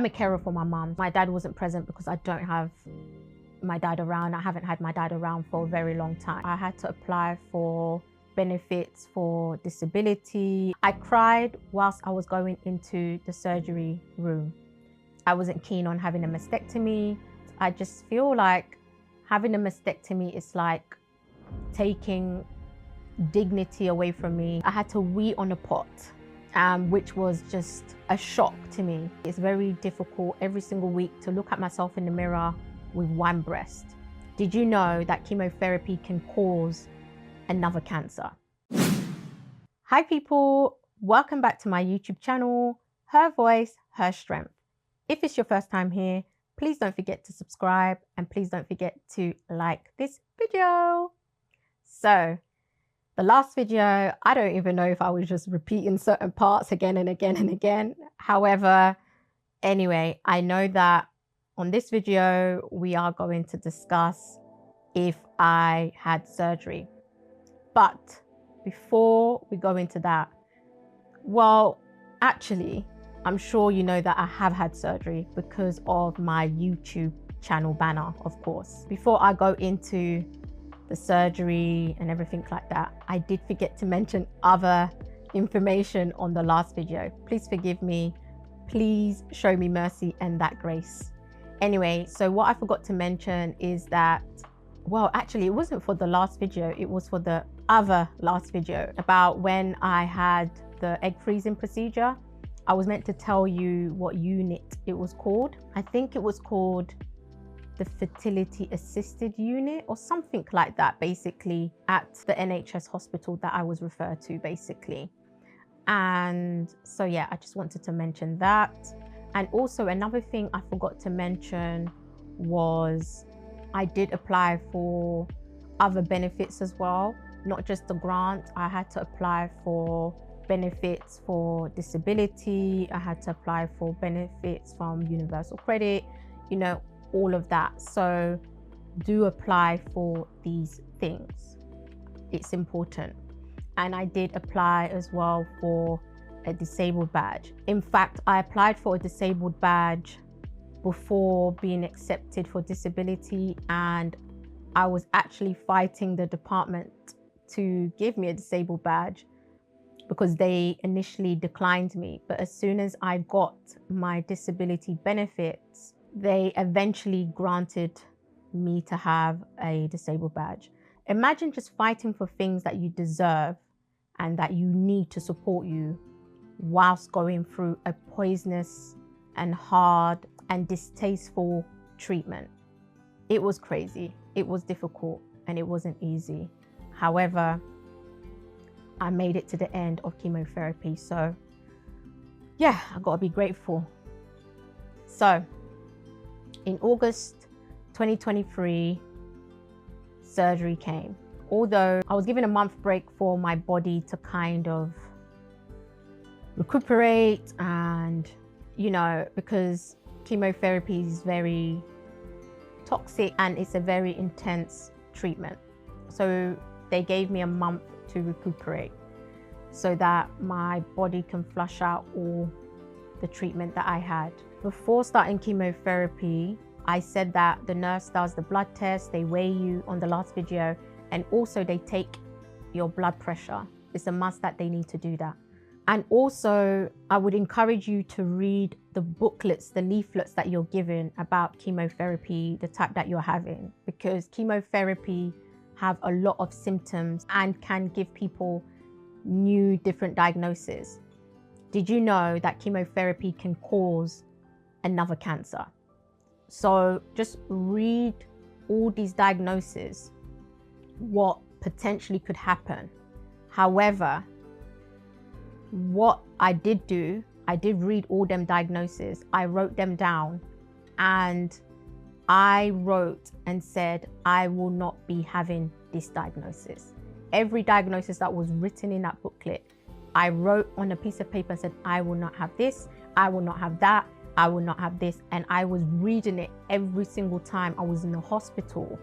I'm a carer for my mum. My dad wasn't present because I don't have my dad around. I haven't had my dad around for a very long time. I had to apply for benefits for disability. I cried whilst I was going into the surgery room. I wasn't keen on having a mastectomy. I just feel like having a mastectomy is like taking dignity away from me. I had to wee on a pot, which was just a shock to me. It's very difficult every single week to look at myself in the mirror with one breast. Did you know that chemotherapy can cause another cancer? Hi people, welcome back to my YouTube channel, Her Voice, Her Strength. If it's your first time here, please don't forget to subscribe and please don't forget to like this video. So the last video, I don't even know if I was just repeating certain parts again and again and again. However, anyway, I know that on this video, we are going to discuss if I had surgery. But before we go into that, well, actually, I'm sure you know that I have had surgery because of my YouTube channel banner, of course. Before I go into the surgery and everything like that, I did forget to mention other information on the last video. Please forgive me. Please show me mercy and that grace. Anyway, so what I forgot to mention is that, well, actually, it wasn't for the last video. It was for the other last video about when I had the egg freezing procedure. I was meant to tell you what unit it was called. I think it was called the fertility assisted unit or something like that, basically, at the NHS hospital that I was referred to, basically. And so, yeah, I just wanted to mention that. And also another thing I forgot to mention was I did apply for other benefits as well, not just the grant. I had to apply for benefits for disability. I had to apply for benefits from Universal Credit, you know, all of that. So do apply for these things. It's important. And I did apply as well for a disabled badge. In fact, I applied for a disabled badge before being accepted for disability, and I was actually fighting the department to give me a disabled badge because they initially declined me. But as soon as I got my disability benefits, they eventually granted me to have a disabled badge. Imagine just fighting for things that you deserve and that you need to support you whilst going through a poisonous and hard and distasteful treatment. It was crazy, it was difficult, and it wasn't easy. However, I made it to the end of chemotherapy. So yeah, I gotta be grateful. So in August 2023, surgery came. Although I was given a month break for my body to kind of recuperate, and you know, because chemotherapy is very toxic and it's a very intense treatment. So they gave me a month to recuperate so that my body can flush out all the treatment that I had. Before starting chemotherapy, I said that the nurse does the blood test, they weigh you on the last video, and also they take your blood pressure. It's a must that they need to do that. And also, I would encourage you to read the booklets, the leaflets that you're given about chemotherapy, the type that you're having, because chemotherapy have a lot of symptoms and can give people new different diagnoses. Did you know that chemotherapy can cause another cancer? So just read all these diagnoses, what potentially could happen. However, what I did do, I did read all them diagnoses. I wrote them down, and I wrote and said, I will not be having this diagnosis. Every diagnosis that was written in that booklet, I wrote on a piece of paper and said, I will not have this, I will not have that, I will not have this. And I was reading it every single time I was in the hospital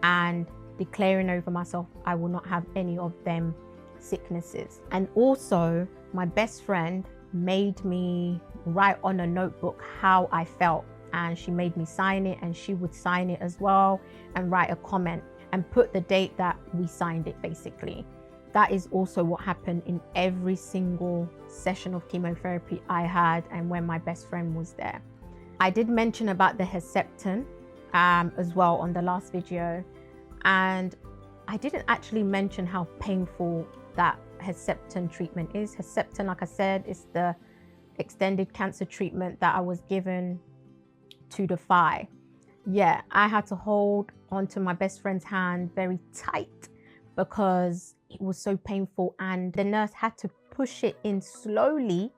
and declaring over myself, I will not have any of them sicknesses. And also, my best friend made me write on a notebook how I felt, and she made me sign it, and she would sign it as well and write a comment and put the date that we signed it. Basically, that is also what happened in every single session of chemotherapy I had, and when my best friend was there. I did mention about the Herceptin as well on the last video, and I didn't actually mention how painful that Herceptin treatment is. Herceptin, like I said, is the extended cancer treatment that I was given to the thigh. Yeah, I had to hold onto my best friend's hand very tight because it was so painful, and the nurse had to push it in slowly.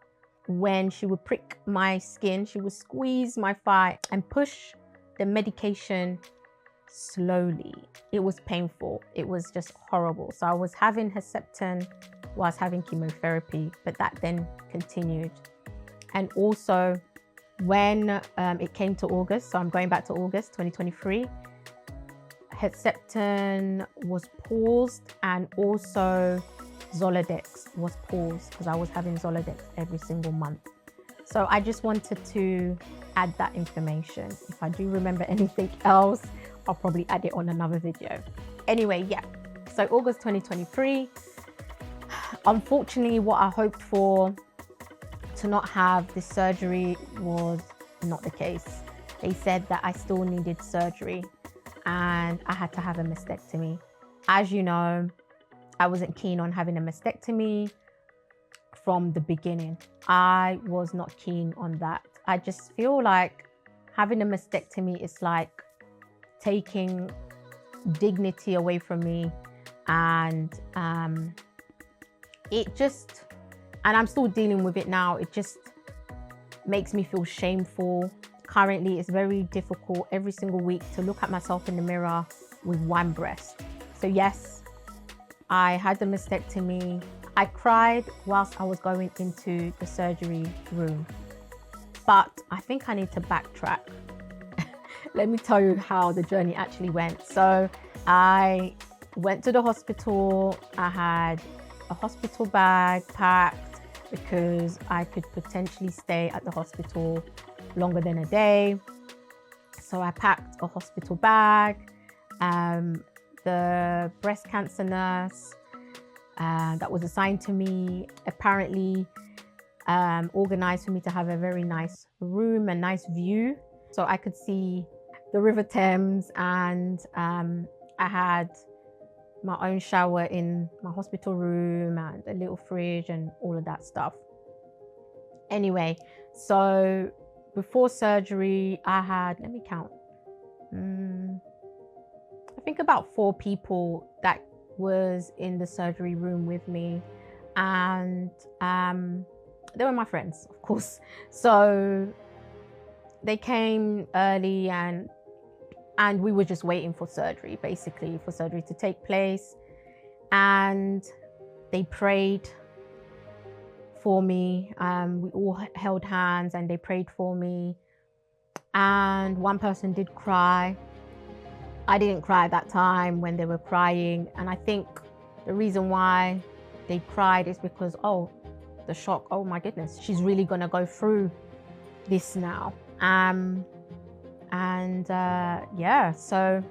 When she would prick my skin, she would squeeze my thigh and push the medication slowly. It was painful. It was just horrible. So I was having Herceptin whilst having chemotherapy, but that then continued. And also when it came to August, so I'm going back to August 2023, Herceptin was paused, and also Zoladex was paused because I was having Zoladex every single month. So I just wanted to add that information. If I do remember anything else, I'll probably add it on another video. Anyway, yeah, so August 2023, unfortunately what I hoped for, to not have this surgery, was not the case. They said that I still needed surgery and I had to have a mastectomy. As you know, I wasn't keen on having a mastectomy from the beginning. I was not keen on that. I just feel like having a mastectomy is like taking dignity away from me, and it just, and I'm still dealing with it now, it just makes me feel shameful. Currently, it's very difficult every single week to look at myself in the mirror with one breast. So yes, I had the mastectomy. I cried whilst I was going into the surgery room, but I think I need to backtrack. Let me tell you how the journey actually went. So I went to the hospital. I had a hospital bag packed because I could potentially stay at the hospital longer than a day. So I packed a hospital bag. The breast cancer nurse that was assigned to me apparently organized for me to have a very nice room, a nice view, so I could see the River Thames, and I had my own shower in my hospital room and a little fridge and all of that stuff. Anyway, so before surgery I had, let me count, I think about 4 people that was in the surgery room with me, and they were my friends, of course. So they came early, and we were just waiting for surgery, basically for surgery to take place. And they prayed for me. We all held hands and they prayed for me. And one person did cry. I didn't cry at that time when they were crying. And I think the reason why they cried is because, oh, the shock, oh my goodness, she's really gonna go through this now. Yeah, so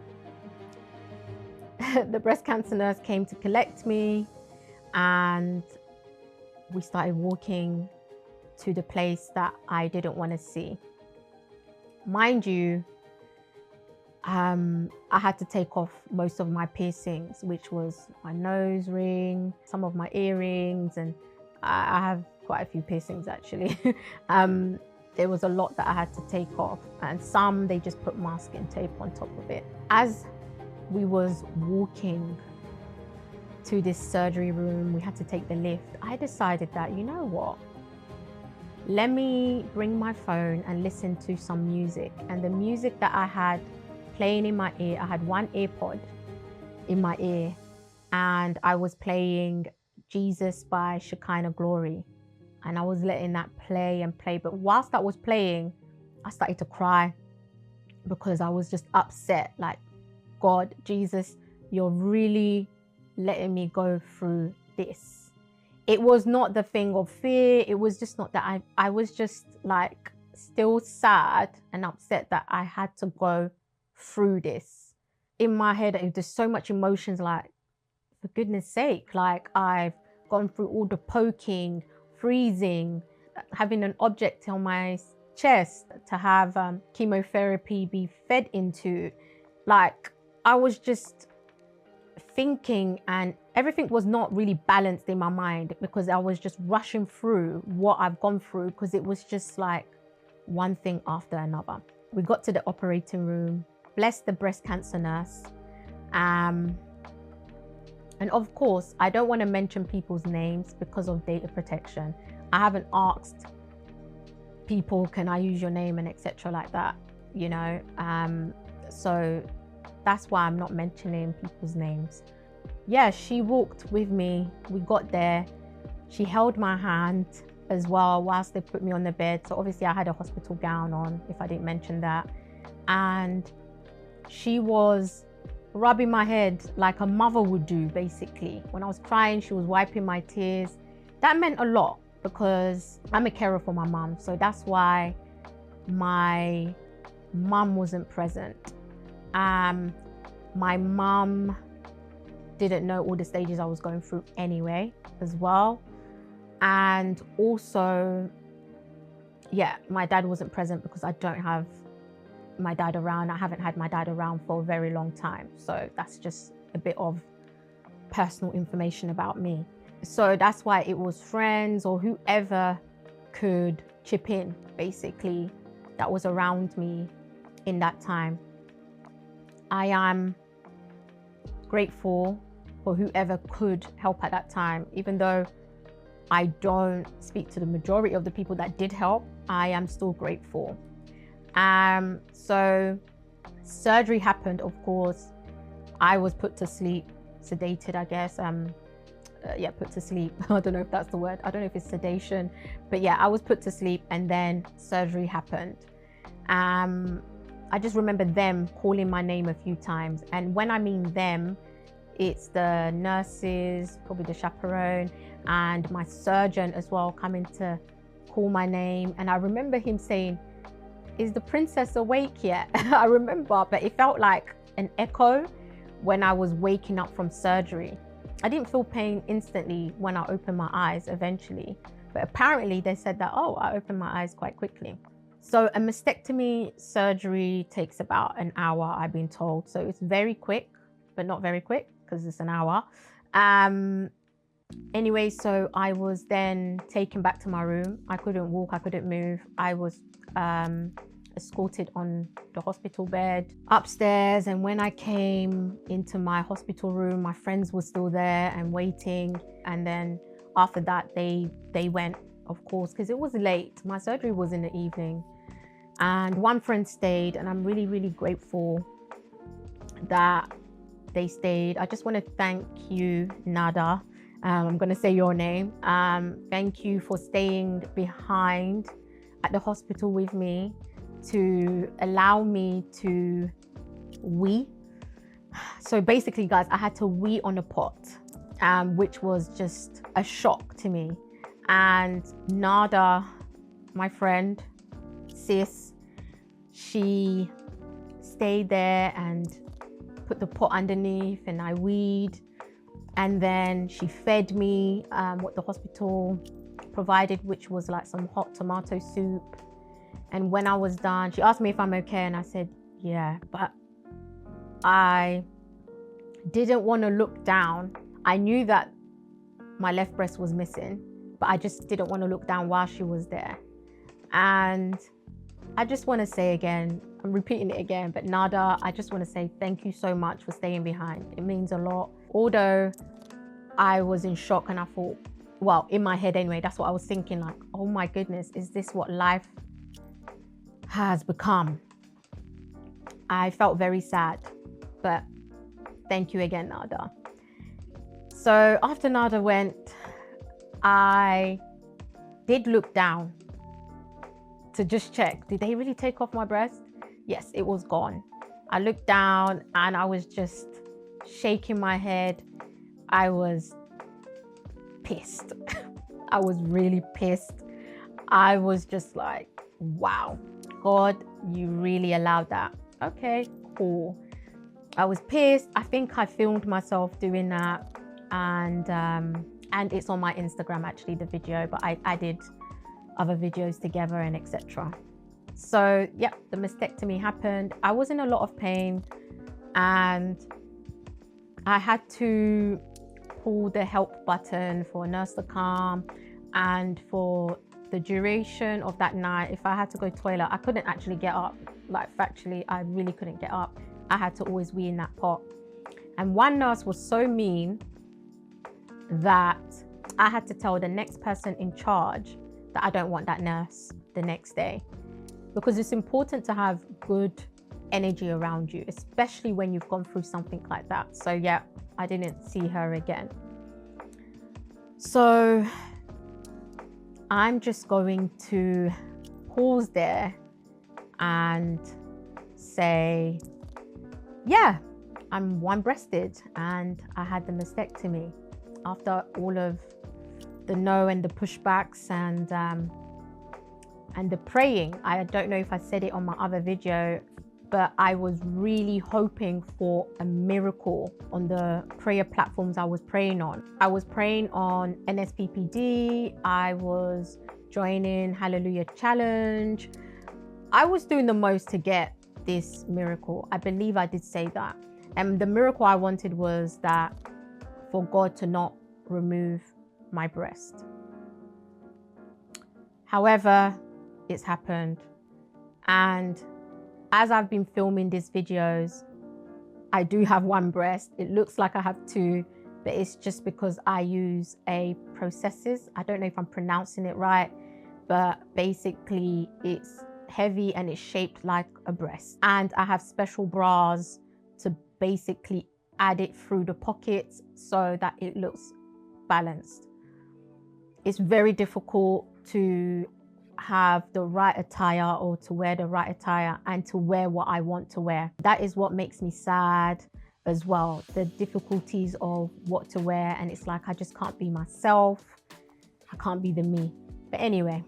the breast cancer nurse came to collect me, and we started walking to the place that I didn't want to see. Mind you, I had to take off most of my piercings, which was my nose ring, some of my earrings, and I have quite a few piercings actually. There was a lot that I had to take off, and some they just put masking tape on top of it. As we was walking to this surgery room, we had to take the lift. I decided that, you know what? Let me bring my phone and listen to some music. And the music that I had playing in my ear, I had one earpod in my ear, and I was playing Jesus by Shekinah Glory. And I was letting that play and play. But whilst that was playing, I started to cry because I was just upset. Like, God, Jesus, you're really letting me go through this. it was not the thing of fear. It was just not that. I was just like still sad and upset that I had to go through this. In my head, there's so much emotions, like, for goodness sake, like I've gone through all the poking, freezing, having an object on my chest to have chemotherapy be fed into. Like, I was just thinking, and everything was not really balanced in my mind because I was just rushing through what I've gone through, because it was just like one thing after another. We got to the operating room, bless the breast cancer nurse. And of course, I don't want to mention people's names because of data protection. I haven't asked people, can I use your name, and etc. like that, you know. So that's why I'm not mentioning people's names. Yeah, she walked with me. We got there. She held my hand as well whilst they put me on the bed. So obviously I had a hospital gown on, if I didn't mention that. And she was rubbing my head like a mother would do, basically. When I was crying, she was wiping my tears. That meant a lot because I'm a carer for my mum. So that's why my mum wasn't present. My mum didn't know all the stages I was going through anyway, as well. And also, yeah, my dad wasn't present because I don't have my dad around. I haven't had my dad around for a very long time. So that's just a bit of personal information about me. So that's why it was friends or whoever could chip in, basically, that was around me in that time. I am grateful for whoever could help at that time. Even though I don't speak to the majority of the people that did help, I am still grateful. So surgery happened, of course. I was put to sleep, sedated, I guess. Yeah, put to sleep. I don't know if that's the word. I don't know if it's sedation, but yeah, I was put to sleep and then surgery happened. I just remember them calling my name a few times. And when I mean them, it's the nurses, probably the chaperone, and my surgeon as well coming to call my name. And I remember him saying, "Is the princess awake yet?" I remember, but it felt like an echo when I was waking up from surgery. I didn't feel pain instantly when I opened my eyes eventually, but apparently they said that, oh, I opened my eyes quite quickly. So a mastectomy surgery takes about an hour, I've been told. So it's very quick, but not very quick because it's an hour. Anyway, so I was then taken back to my room. I couldn't walk, I couldn't move. I was escorted on the hospital bed upstairs, and when I came into my hospital room, my friends were still there and waiting. And then after that, they went, of course, because it was late. My surgery was in the evening, and one friend stayed, and I'm really, really grateful that they stayed. I just want to thank you, Nada. I'm going to say your name. Thank you for staying behind at the hospital with me to allow me to wee. So basically, guys, I had to wee on a pot, which was just a shock to me. And Nada, my friend, sis, she stayed there and put the pot underneath, and I weed. And then she fed me what the hospital provided, which was like some hot tomato soup. And when I was done, she asked me if I'm okay, and I said, yeah, but I didn't want to look down. I knew that my left breast was missing, but I just didn't want to look down while she was there. And I just want to say again, I'm repeating it again, but Nada, I just want to say thank you so much for staying behind. It means a lot. Although I was in shock, and I thought, well, in my head anyway, that's what I was thinking, like, oh my goodness, is this what life has become? I felt very sad, but thank you again, Nada. So after Nada went, I did look down to just check, did they really take off my breast? Yes, it was gone. I looked down and I was just shaking my head. I was pissed. I was really pissed. I was just like, wow, God, you really allowed that. Okay, cool. I was pissed. I think I filmed myself doing that, and it's on my Instagram actually, the video, but I added other videos together and etc. So yeah, the mastectomy happened. I was in a lot of pain and I had to pull the help button for a nurse to come, and for the duration of that night, if I had to go to the toilet, I couldn't actually get up. Like factually, I really couldn't get up. I had to always wee in that pot. And one nurse was so mean that I had to tell the next person in charge that I don't want that nurse the next day, because it's important to have good energy around you, especially when you've gone through something like that. So yeah, I didn't see her again. So I'm just going to pause there and say, yeah, I'm one-breasted and I had the mastectomy after all of the no and the pushbacks and the praying. I don't know if I said it on my other video, but I was really hoping for a miracle on the prayer platforms I was praying on. I was praying on NSPPD, I was joining Hallelujah Challenge. I was doing the most to get this miracle. I believe I did say that. And the miracle I wanted was that for God to not remove my breast. However, it's happened. And as I've been filming these videos, I do have one breast. It looks like I have two, but it's just because I use a prosthesis. I don't know if I'm pronouncing it right, but basically it's heavy and it's shaped like a breast. And I have special bras to basically add it through the pockets so that it looks balanced. It's very difficult to have the right attire or to wear the right attire and to wear what I want to wear. That is what makes me sad as well, the difficulties of what to wear, and it's like I just can't be myself. I can't be the me. But anyway,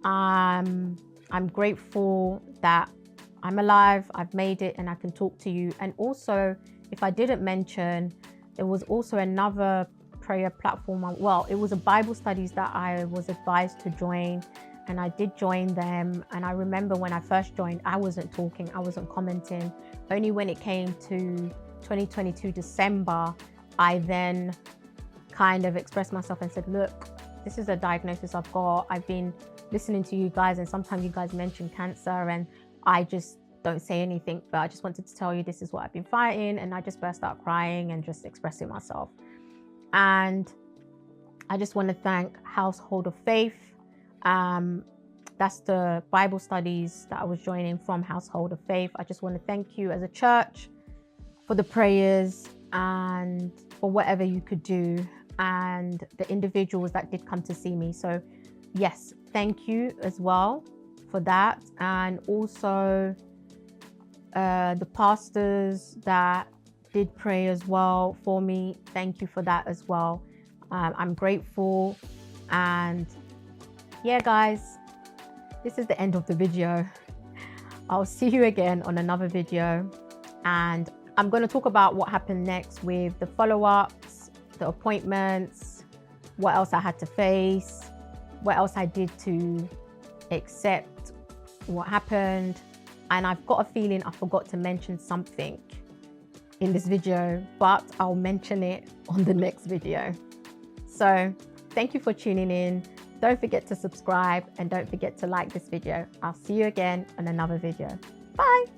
I'm grateful that I'm alive, I've made it, and I can talk to you. And also, if I didn't mention, there was also another prayer platform. Well, it was a Bible studies that I was advised to join, and I did join them. And I remember when I first joined, I wasn't talking, I wasn't commenting. Only when it came to 2022 December, I then kind of expressed myself and said, look, this is a diagnosis I've got. I've been listening to you guys, and sometimes you guys mention cancer and I just don't say anything, but I just wanted to tell you this is what I've been fighting. And I just burst out crying and just expressing myself. And I just want to thank Household of Faith. That's the Bible studies that I was joining from Household of Faith. I just want to thank you as a church for the prayers and for whatever you could do, and the individuals that did come to see me. So yes, thank you as well for that. And also the pastors that did pray as well for me, thank you for that as well. I'm grateful. And yeah guys, this is the end of the video. I'll see you again on another video, and I'm going to talk about what happened next with the follow-ups, the appointments, what else I had to face, what else I did to accept what happened. And I've got a feeling I forgot to mention something in this video, but I'll mention it on the next video. So thank you for tuning in. Don't forget to subscribe and don't forget to like this video. I'll see you again on another video. Bye.